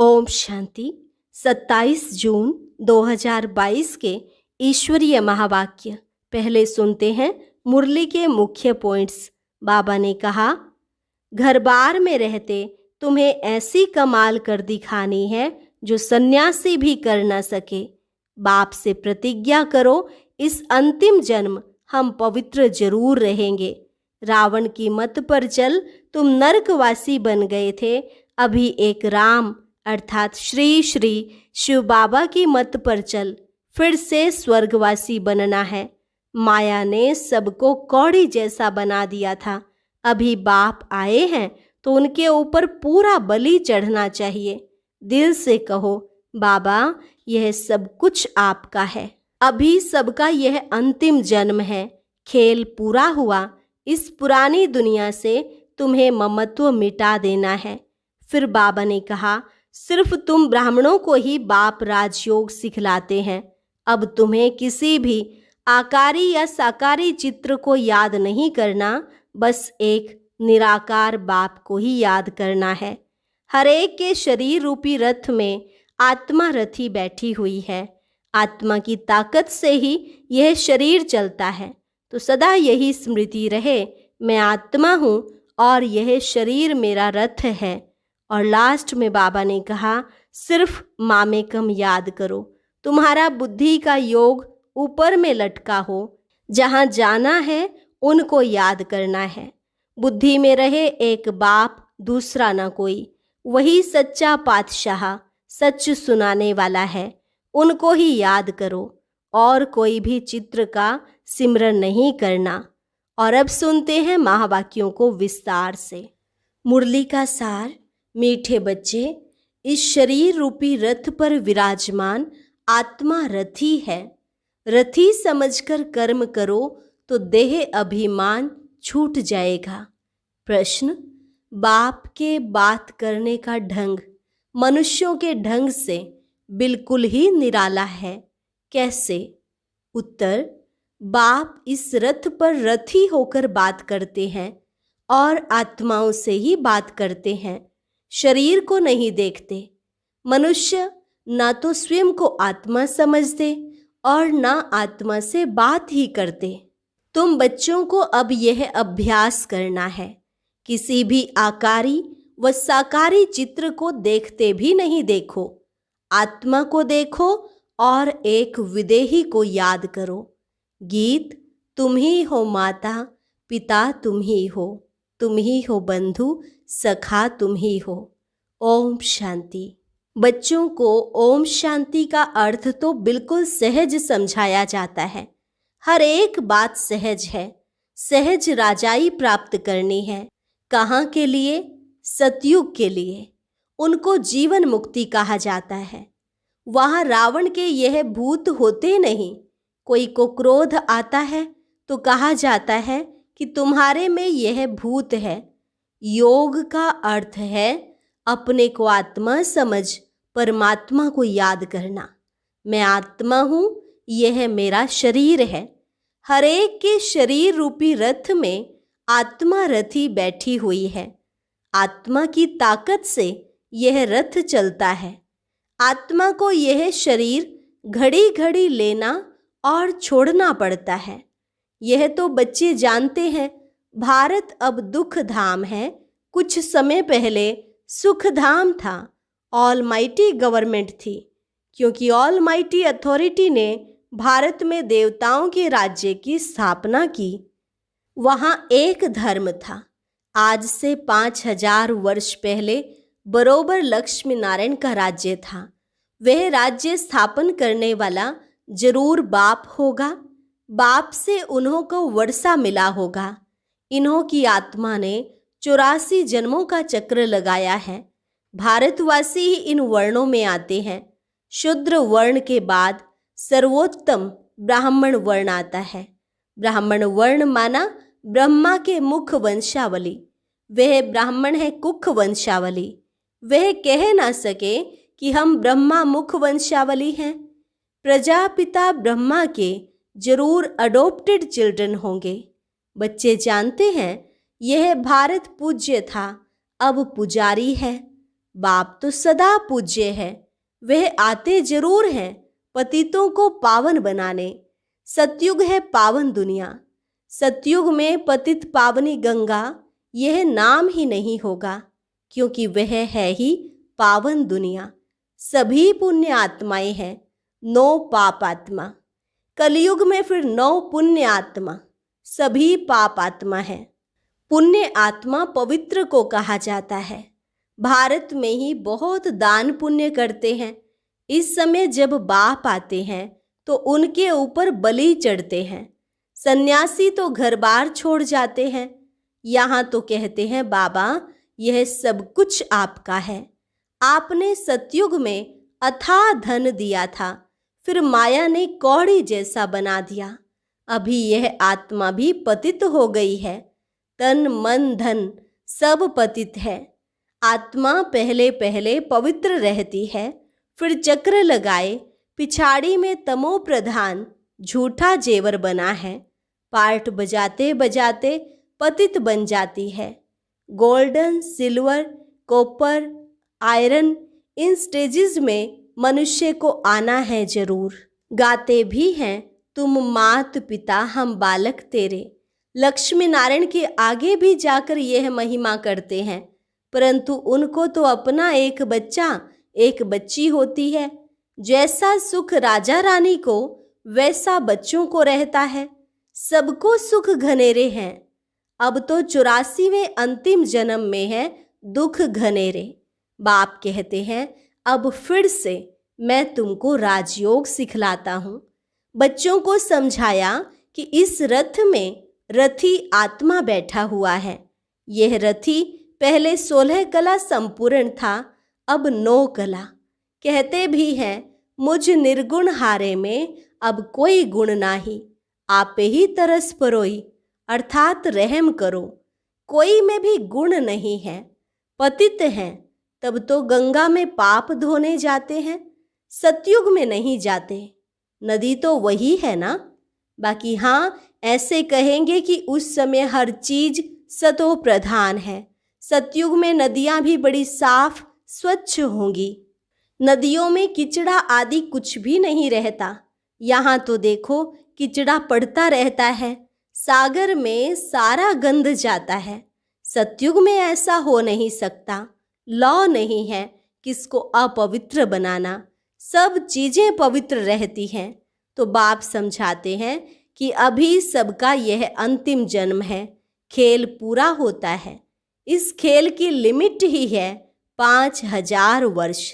ओम शांति। 27 जून 2022 के ईश्वरीय महावाक्य पहले सुनते हैं मुरली के मुख्य पॉइंट्स। बाबा ने कहा, घर बार में रहते तुम्हें ऐसी कमाल कर दिखानी है जो सन्यासी भी कर न सके। बाप से प्रतिज्ञा करो, इस अंतिम जन्म हम पवित्र जरूर रहेंगे। रावण की मत पर चल, तुम नरकवासी बन गए थे, अभी एक राम अर्थात श्री श्री शिव बाबा की मत पर चल, फिर से स्वर्गवासी बनना है। माया ने सबको कौड़ी जैसा बना दिया था, अभी बाप आए हैं तो उनके ऊपर पूरा बलि चढ़ना चाहिए। दिल से कहो, बाबा यह सब कुछ आपका है। अभी सबका यह अंतिम जन्म है, खेल पूरा हुआ। इस पुरानी दुनिया से तुम्हें ममत्व मिटा देना है। फिर बाबा ने कहा, सिर्फ तुम ब्राह्मणों को ही बाप राजयोग सिखलाते हैं। अब तुम्हें किसी भी आकारी या साकारी चित्र को याद नहीं करना, बस एक निराकार बाप को ही याद करना है। हर एक के शरीर रूपी रथ में आत्मा रथी बैठी हुई है। आत्मा की ताकत से ही यह शरीर चलता है। तो सदा यही स्मृति रहे, मैं आत्मा हूँ और यह शरीर मेरा रथ है। और लास्ट में बाबा ने कहा, सिर्फ मामेकम याद करो। तुम्हारा बुद्धि का योग ऊपर में लटका हो, जहाँ जाना है उनको याद करना है। बुद्धि में रहे एक बाप, दूसरा ना कोई। वही सच्चा पातशाह, सच सुनाने वाला है, उनको ही याद करो और कोई भी चित्र का सिमरन नहीं करना। और अब सुनते हैं महावाक्यों को विस्तार से। मुरली का सार। मीठे बच्चे, इस शरीर रूपी रथ पर विराजमान आत्मा रथी है। रथी समझकर कर्म करो तो देह अभिमान छूट जाएगा। प्रश्न, बाप के बात करने का ढंग मनुष्यों के ढंग से बिल्कुल ही निराला है, कैसे? उत्तर, बाप इस रथ पर रथी होकर बात करते हैं और आत्माओं से ही बात करते हैं, शरीर को नहीं देखते। मनुष्य ना तो स्वयं को आत्मा समझते और ना आत्मा से बात ही करते। तुम बच्चों को अब यह अभ्यास करना है, किसी भी आकारी व साकारी चित्र को देखते भी नहीं देखो। आत्मा को देखो और एक विदेही को याद करो। गीत, तुम ही हो माता पिता, तुम ही हो बंधु सखा, तुम ही हो। ओम शांति। बच्चों को ओम शांति का अर्थ तो बिल्कुल सहज समझाया जाता है। हर एक बात सहज है। सहज राजाई प्राप्त करनी है। कहाँ के लिए? सतयुग के लिए। उनको जीवन मुक्ति कहा जाता है। वहाँ रावण के यह भूत होते नहीं। कोई को क्रोध आता है तो कहा जाता है कि तुम्हारे में यह भूत है। योग का अर्थ है अपने को आत्मा समझ परमात्मा को याद करना। मैं आत्मा हूँ, यह मेरा शरीर है। हर एक के शरीर रूपी रथ में आत्मा रथी बैठी हुई है। आत्मा की ताकत से यह रथ चलता है। आत्मा को यह शरीर घड़ी घड़ी लेना और छोड़ना पड़ता है। यह तो बच्चे जानते हैं। भारत अब दुख धाम है। कुछ समय पहले सुख धाम था। ऑल माइटी गवर्नमेंट थी, क्योंकि ऑल माइटी अथॉरिटी ने भारत में देवताओं के राज्य की स्थापना की। वहाँ एक धर्म था। आज से 5000 वर्ष पहले बरोबर लक्ष्मी नारायण का राज्य था। वह राज्य स्थापन करने वाला जरूर बाप होगा। बाप से उन्हों को वर्षा मिला होगा। इन्हों की आत्मा ने 84 जन्मों का चक्र लगाया है। भारतवासी ही इन वर्णों में आते हैं। शूद्र वर्ण के बाद सर्वोत्तम ब्राह्मण वर्ण आता है। ब्राह्मण वर्ण माना ब्रह्मा के मुख वंशावली। वह ब्राह्मण है कुख वंशावली। वह कह ना सके कि हम ब्रह्मा मुख वंशावली हैं। प्रजापिता ब्रह्मा के जरूर अडोप्टेड चिल्ड्रन होंगे। बच्चे जानते हैं यह भारत पूज्य था, अब पुजारी है। बाप तो सदा पूज्य है, वह आते जरूर हैं पतितों को पावन बनाने। सतयुग है पावन दुनिया, सतयुग में पतित पावनी गंगा यह नाम ही नहीं होगा, क्योंकि वह है ही पावन दुनिया। सभी पुण्य आत्माएं हैं, 9 पाप आत्मा। कलयुग में फिर 9 पुण्य आत्मा, सभी पाप आत्मा है। पुण्य आत्मा पवित्र को कहा जाता है। भारत में ही बहुत दान पुण्य करते हैं। इस समय जब बाप आते हैं तो उनके ऊपर बलि चढ़ते हैं। सन्यासी तो घर बार छोड़ जाते हैं। यहाँ तो कहते हैं बाबा यह सब कुछ आपका है। आपने सतयुग में अथाह धन दिया था, फिर माया ने कौड़ी जैसा बना दिया। अभी यह आत्मा भी पतित हो गई है। तन मन धन सब पतित है। आत्मा पहले पहले पवित्र रहती है, फिर चक्र लगाए पिछाड़ी में तमो प्रधान झूठा जेवर बना है। पार्ट बजाते बजाते पतित बन जाती है। गोल्डन, सिल्वर, कॉपर, आयरन, इन स्टेजेस में मनुष्य को आना है जरूर। गाते भी हैं तुम मात पिता हम बालक तेरे। लक्ष्मी नारायण के आगे भी जाकर यह महिमा करते हैं, परंतु उनको तो अपना एक बच्चा एक बच्ची होती है। जैसा सुख राजा रानी को वैसा बच्चों को रहता है। सबको सुख घनेरे हैं। अब तो 84वें अंतिम जन्म में है दुख घनेरे। बाप कहते हैं अब फिर से मैं तुमको राजयोग सिखलाता हूँ। बच्चों को समझाया कि इस रथ में रथी आत्मा बैठा हुआ है। यह रथी पहले 16 कला संपूर्ण था, अब 9 कला। कहते भी हैं मुझ निर्गुण हारे में अब कोई गुण नाही। आपे ही तरस परोई, अर्थात रहम करो। कोई में भी गुण नहीं है। पतित हैं तब तो गंगा में पाप धोने जाते हैं, सतयुग में नहीं जाते। नदी तो वही है ना। बाकी हाँ, ऐसे कहेंगे कि उस समय हर चीज सतो प्रधान है। सतयुग में नदियां भी बड़ी साफ स्वच्छ होंगी। नदियों में किचड़ा आदि कुछ भी नहीं रहता। यहाँ तो देखो किचड़ा पड़ता रहता है। सागर में सारा गंद जाता है। सतयुग में ऐसा हो नहीं सकता। लॉ नहीं है किसको अपवित्र बनाना। सब चीजें पवित्र रहती हैं। तो बाप समझाते हैं कि अभी सबका यह अंतिम जन्म है। खेल पूरा होता है। इस खेल की लिमिट ही है 5000 वर्ष।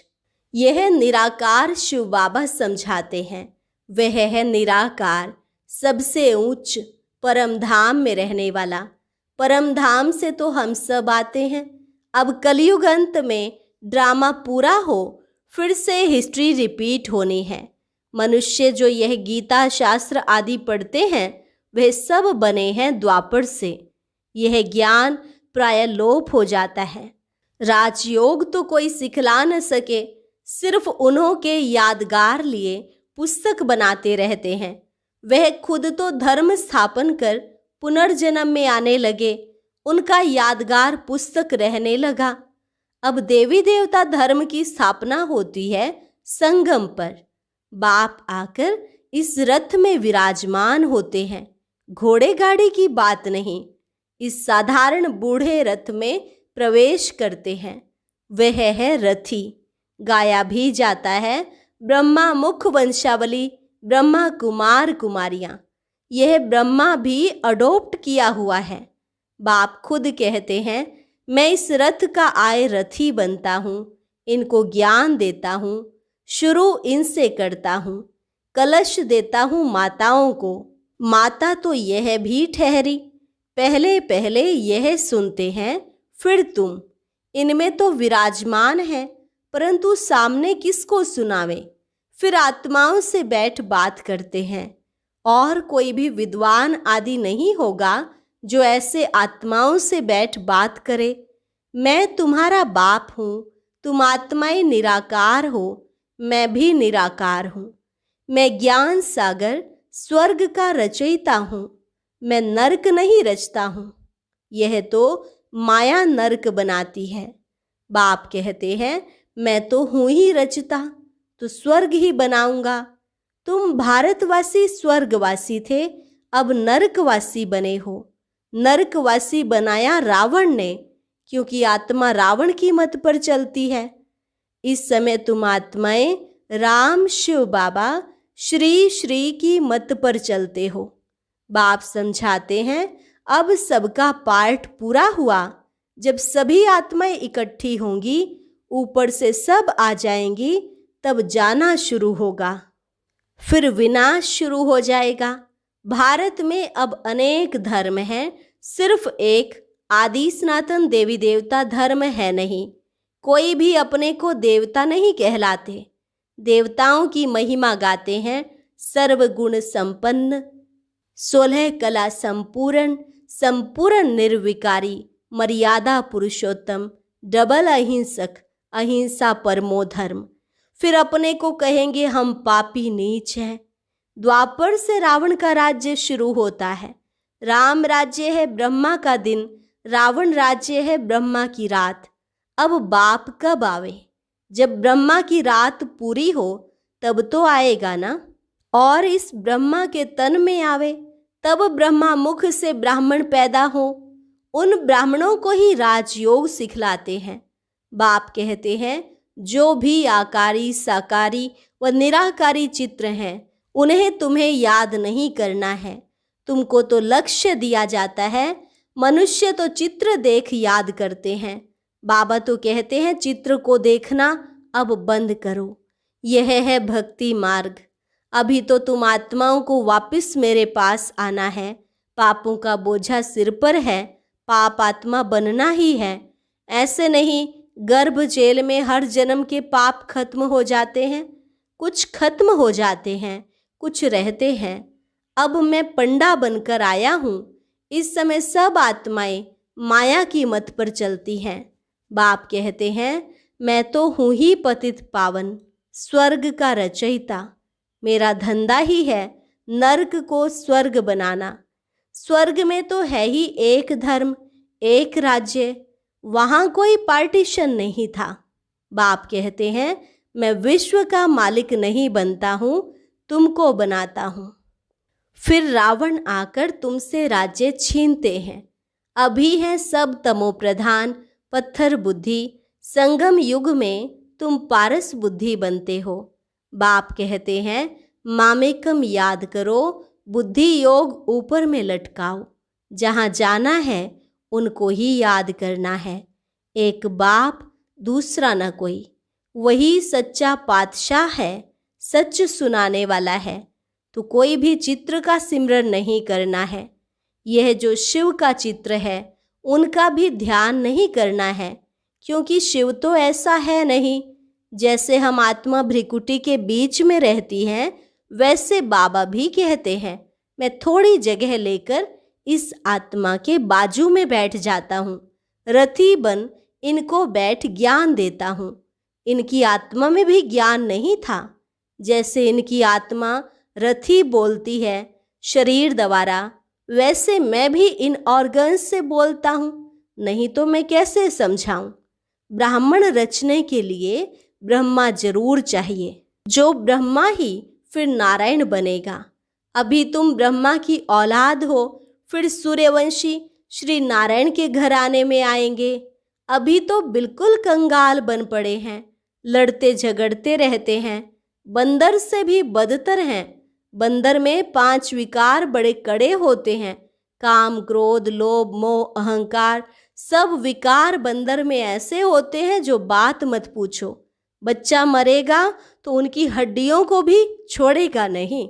यह निराकार शिव बाबा समझाते हैं। वह है निराकार, सबसे ऊंच परम धाम में रहने वाला। परम धाम से तो हम सब आते हैं। अब कलयुग अंत में ड्रामा पूरा हो, फिर से हिस्ट्री रिपीट होनी है। मनुष्य जो यह गीता शास्त्र आदि पढ़ते हैं वह सब बने हैं द्वापर से। यह ज्ञान प्राय लोप हो जाता है। राजयोग तो कोई सिखला न सके, सिर्फ उन्हों के यादगार लिए पुस्तक बनाते रहते हैं। वह खुद तो धर्म स्थापन कर पुनर्जन्म में आने लगे, उनका यादगार पुस्तक रहने लगा। अब देवी देवता धर्म की स्थापना होती है संगम पर। बाप आकर इस रथ में विराजमान होते हैं। घोड़े गाड़ी की बात नहीं, इस साधारण बूढ़े रथ में प्रवेश करते हैं। वह है रथी। गाया भी जाता है ब्रह्मा मुख वंशावली, ब्रह्मा कुमार कुमारियां। यह ब्रह्मा भी अडोप्ट किया हुआ है। बाप खुद कहते हैं मैं इस रथ का आए रथी बनता हूँ, इनको ज्ञान देता हूँ, शुरू इनसे करता हूँ, कलश देता हूँ माताओं को। माता तो यह भी ठहरी। पहले पहले यह सुनते हैं, फिर तुम। इनमें तो विराजमान है, परंतु सामने किसको सुनावे। फिर आत्माओं से बैठ बात करते हैं। और कोई भी विद्वान आदि नहीं होगा जो ऐसे आत्माओं से बैठ बात करे। मैं तुम्हारा बाप हूँ, तुम आत्माएं निराकार हो, मैं भी निराकार हूँ। मैं ज्ञान सागर स्वर्ग का रचयिता हूँ, मैं नरक नहीं रचता हूँ। यह तो माया नरक बनाती है। बाप कहते हैं, मैं तो हूं ही रचता, तो स्वर्ग ही बनाऊंगा। तुम भारतवासी स्वर्गवासी थे, अब नरकवासी बने हो। नरकवासी बनाया रावण ने, क्योंकि आत्मा रावण की मत पर चलती है। इस समय तुम आत्माएं राम, शिव बाबा, श्री श्री की मत पर चलते हो। बाप समझाते हैं, अब सबका पाठ पूरा हुआ। जब सभी आत्माएं इकट्ठी होंगी, ऊपर से सब आ जाएंगी, तब जाना शुरू होगा। फिर विनाश शुरू हो जाएगा। भारत में अब अनेक धर्म हैं, सिर्फ एक आदि सनातन देवी देवता धर्म है नहीं। कोई भी अपने को देवता नहीं कहलाते। देवताओं की महिमा गाते हैं, सर्वगुण संपन्न, 16 कला संपूर्ण, संपूर्ण निर्विकारी, मर्यादा पुरुषोत्तम, डबल अहिंसक, अहिंसा परमो धर्म। फिर अपने को कहेंगे हम पापी नीच हैं। द्वापर से रावण का राज्य शुरू होता है। राम राज्य है ब्रह्मा का दिन, रावण राज्य है ब्रह्मा की रात। अब बाप कब आवे? जब ब्रह्मा की रात पूरी हो तब तो आएगा ना। और इस ब्रह्मा के तन में आवे, तब ब्रह्मा मुख से ब्राह्मण पैदा हो। उन ब्राह्मणों को ही राजयोग सिखलाते हैं। बाप कहते हैं, जो भी आकारी, साकारी व निराकारी चित्र हैं, उन्हें तुम्हें याद नहीं करना है। तुमको तो लक्ष्य दिया जाता है। मनुष्य तो चित्र देख याद करते हैं। बाबा तो कहते हैं, चित्र को देखना अब बंद करो। यह है भक्ति मार्ग। अभी तो तुम आत्माओं को वापस मेरे पास आना है। पापों का बोझा सिर पर है, पाप आत्मा बनना ही है। ऐसे नहीं गर्भ जेल में हर जन्म के पाप खत्म हो जाते हैं। कुछ खत्म हो जाते हैं, कुछ रहते हैं। अब मैं पंडा बनकर आया हूँ। इस समय सब आत्माएं माया की मत पर चलती हैं। बाप कहते हैं, मैं तो हूँ ही पतित पावन, स्वर्ग का रचयिता। मेरा धंधा ही है नर्क को स्वर्ग बनाना। स्वर्ग में तो है ही एक धर्म, एक राज्य, वहाँ कोई पार्टीशन नहीं था। बाप कहते हैं, मैं विश्व का मालिक नहीं बनता हूँ, तुमको बनाता हूँ। फिर रावण आकर तुमसे राज्य छीनते हैं। अभी है सब तमो प्रधान, पत्थर बुद्धि। संगम युग में तुम पारस बुद्धि बनते हो। बाप कहते हैं, मामेकम याद करो, बुद्धि योग ऊपर में लटकाओ। जहाँ जाना है उनको ही याद करना है। एक बाप, दूसरा न कोई। वही सच्चा पातशाह है, सच सुनाने वाला है। तो कोई भी चित्र का सिमरन नहीं करना है। यह जो शिव का चित्र है, उनका भी ध्यान नहीं करना है, क्योंकि शिव तो ऐसा है नहीं। जैसे हम आत्मा भ्रिकुटी के बीच में रहती हैं, वैसे बाबा भी कहते हैं, मैं थोड़ी जगह लेकर इस आत्मा के बाजू में बैठ जाता हूँ। रथी बन इनको बैठ ज्ञान देता हूँ। इनकी आत्मा में भी ज्ञान नहीं था। जैसे इनकी आत्मा रथी बोलती है शरीर द्वारा, वैसे मैं भी इन ऑर्गन्स से बोलता हूँ। नहीं तो मैं कैसे समझाऊं? ब्राह्मण रचने के लिए ब्रह्मा जरूर चाहिए। जो ब्रह्मा ही फिर नारायण बनेगा। अभी तुम ब्रह्मा की औलाद हो, फिर सूर्यवंशी श्री नारायण के घराने में आएंगे। अभी तो बिल्कुल कंगाल बन पड़े हैं, लड़ते झगड़ते रहते हैं, बंदर से भी बदतर हैं। बंदर में 5 विकार बड़े कड़े होते हैं, काम, क्रोध, लोभ, मोह, अहंकार। सब विकार बंदर में ऐसे होते हैं जो बात मत पूछो। बच्चा मरेगा तो उनकी हड्डियों को भी छोड़ेगा नहीं।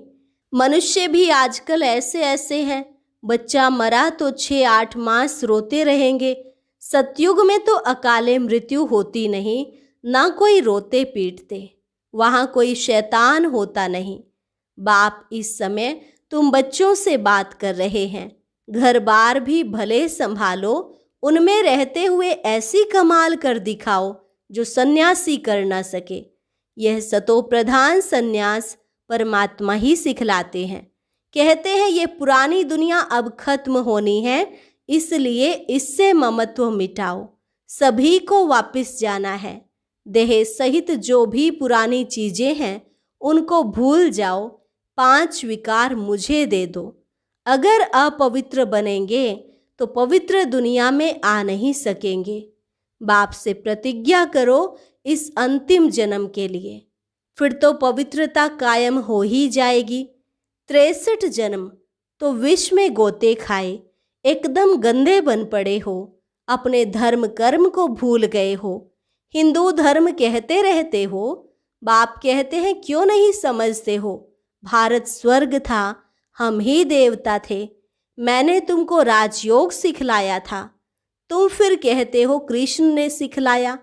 मनुष्य भी आजकल ऐसे ऐसे हैं, बच्चा मरा तो 6-8 मास रोते रहेंगे। सतयुग में तो अकाले मृत्यु होती नहीं, ना कोई रोते पीटते, वहाँ कोई शैतान होता नहीं। बाप इस समय तुम बच्चों से बात कर रहे हैं। घर बार भी भले संभालो, उनमें रहते हुए ऐसी कमाल कर दिखाओ जो सन्यासी कर ना सके। यह सतो प्रधान सन्यास परमात्मा ही सिखलाते हैं। कहते हैं ये पुरानी दुनिया अब खत्म होनी है, इसलिए इससे ममत्व मिटाओ। सभी को वापस जाना है। देह सहित जो भी पुरानी चीजें हैं उनको भूल जाओ। 5 विकार मुझे दे दो। अगर अपवित्र बनेंगे तो पवित्र दुनिया में आ नहीं सकेंगे। बाप से प्रतिज्ञा करो इस अंतिम जन्म के लिए, फिर तो पवित्रता कायम हो ही जाएगी। 63 जन्म तो विष में गोते खाए, एकदम गंदे बन पड़े हो, अपने धर्म कर्म को भूल गए हो। हिंदू धर्म कहते रहते हो, बाप कहते हैं क्यों नहीं समझते हो? भारत स्वर्ग था, हम ही देवता थे। मैंने तुमको राजयोग सिखलाया था, तुम फिर कहते हो कृष्ण ने सिखलाया।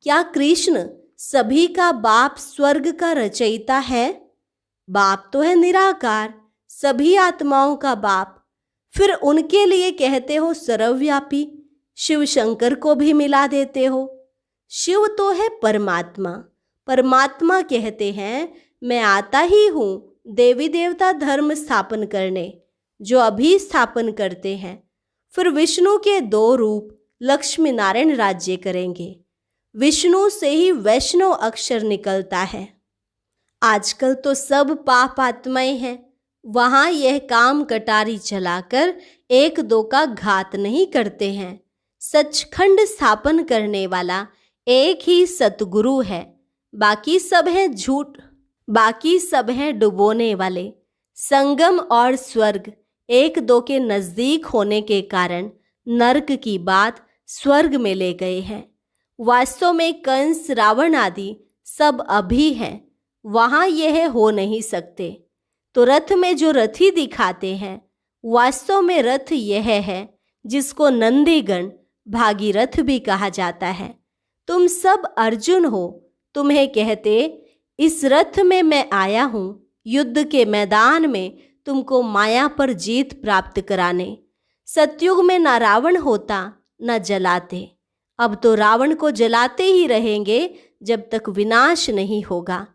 क्या कृष्ण सभी का बाप, स्वर्ग का रचयिता है? बाप तो है निराकार, सभी आत्माओं का बाप। फिर उनके लिए कहते हो सर्वव्यापी। शिव शंकर को भी मिला देते हो। शिव तो है परमात्मा। परमात्मा कहते हैं मैं आता ही हूँ देवी देवता धर्म स्थापन करने, जो अभी स्थापन करते हैं। फिर विष्णु के 2 रूप लक्ष्मी नारायण राज्य करेंगे। विष्णु से ही वैष्णव अक्षर निकलता है। आजकल तो सब पाप आत्माएं हैं, वहां यह काम कटारी चलाकर 1-2 का घात नहीं करते हैं। सचखंड स्थापन करने वाला एक ही सतगुरु है, बाकी सब हैं झूठ, बाकी सब हैं डुबोने वाले। संगम और स्वर्ग 1-2 के नजदीक होने के कारण नरक की बात स्वर्ग में ले गए हैं। वास्तव में कंस, रावण आदि सब अभी हैं, वहां यह हो नहीं सकते। तो रथ में जो रथी दिखाते हैं, वास्तव में रथ यह है जिसको नंदीगण भागीरथ भी कहा जाता है। तुम सब अर्जुन हो, तुम्हें कहते इस रथ में मैं आया हूं युद्ध के मैदान में तुमको माया पर जीत प्राप्त कराने। सतयुग में ना रावण होता न जलाते, अब तो रावण को जलाते ही रहेंगे जब तक विनाश नहीं होगा।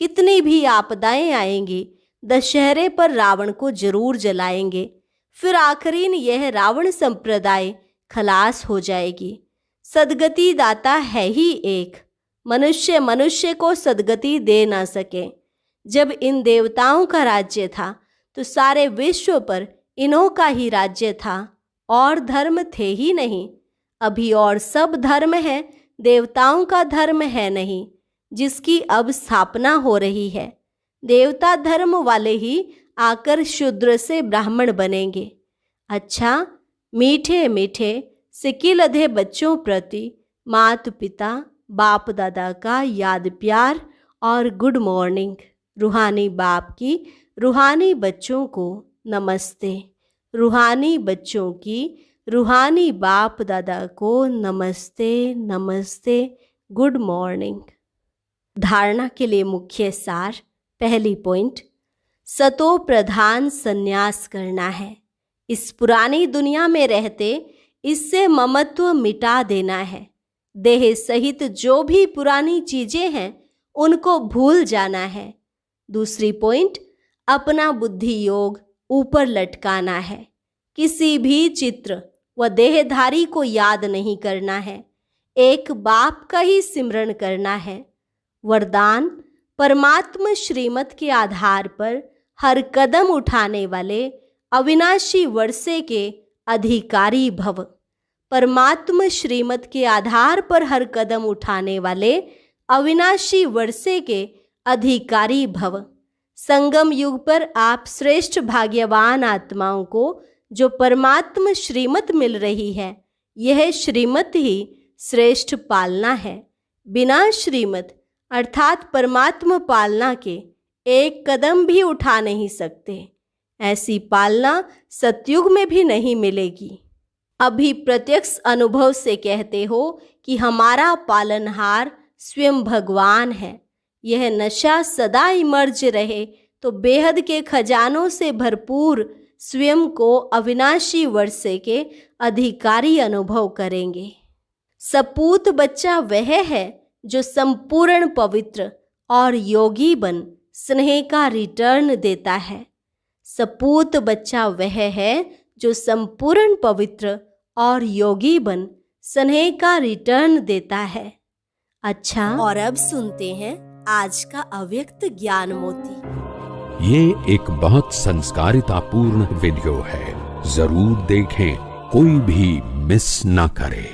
कितनी भी आपदाएं आएंगी, दशहरे पर रावण को जरूर जलाएंगे। फिर आखिरीन यह रावण संप्रदाय खलास हो जाएगी। सदगति दाता है ही एक, मनुष्य मनुष्य को सदगति दे ना सके। जब इन देवताओं का राज्य था तो सारे विश्व पर इन्हों का ही राज्य था, और धर्म थे ही नहीं। अभी और सब धर्म है, देवताओं का धर्म है नहीं, जिसकी अब स्थापना हो रही है। देवता धर्म वाले ही आकर शूद्र से ब्राह्मण बनेंगे। अच्छा, मीठे मीठे सिक्की लधे बच्चों प्रति माता पिता बाप दादा का याद प्यार और गुड मॉर्निंग। रूहानी बाप की रूहानी बच्चों को नमस्ते। रूहानी बच्चों की रूहानी बाप दादा को नमस्ते नमस्ते, गुड मॉर्निंग। धारणा के लिए मुख्य सार। पहली पॉइंट, सतो प्रधान संन्यास करना है। इस पुरानी दुनिया में रहते इससे ममत्व मिटा देना है। देह सहित जो भी पुरानी चीजें हैं उनको भूल जाना है। दूसरी पॉइंट, अपना बुद्धि योग ऊपर लटकाना है। किसी भी चित्र व देहधारी को याद नहीं करना है, एक बाप का ही सिमरन करना है। वरदान, परमात्मा श्रीमत के आधार पर हर कदम उठाने वाले अविनाशी वर्षे के अधिकारी भव। परमात्मा श्रीमत के आधार पर हर कदम उठाने वाले अविनाशी वर्षे के अधिकारी भव। संगम युग पर आप श्रेष्ठ भाग्यवान आत्माओं को जो परमात्मा श्रीमत मिल रही है, यह श्रीमत ही श्रेष्ठ पालना है। बिना श्रीमत अर्थात परमात्मा पालना के एक कदम भी उठा नहीं सकते। ऐसी पालना सतयुग में भी नहीं मिलेगी। अभी प्रत्यक्ष अनुभव से कहते हो कि हमारा पालनहार स्वयं भगवान है। यह नशा सदा इमर्ज रहे तो बेहद के खजानों से भरपूर स्वयं को अविनाशी वर्षे के अधिकारी अनुभव करेंगे। सपूत बच्चा वह है जो संपूर्ण पवित्र और योगी बन स्नेह का रिटर्न देता है। सपूत बच्चा वह है जो संपूर्ण पवित्र और योगी बन स्नेह का रिटर्न देता है। अच्छा, और अब सुनते हैं आज का अव्यक्त ज्ञान मोती। ये एक बहुत संस्कारितापूर्ण वीडियो है, जरूर देखें, कोई भी मिस ना करे।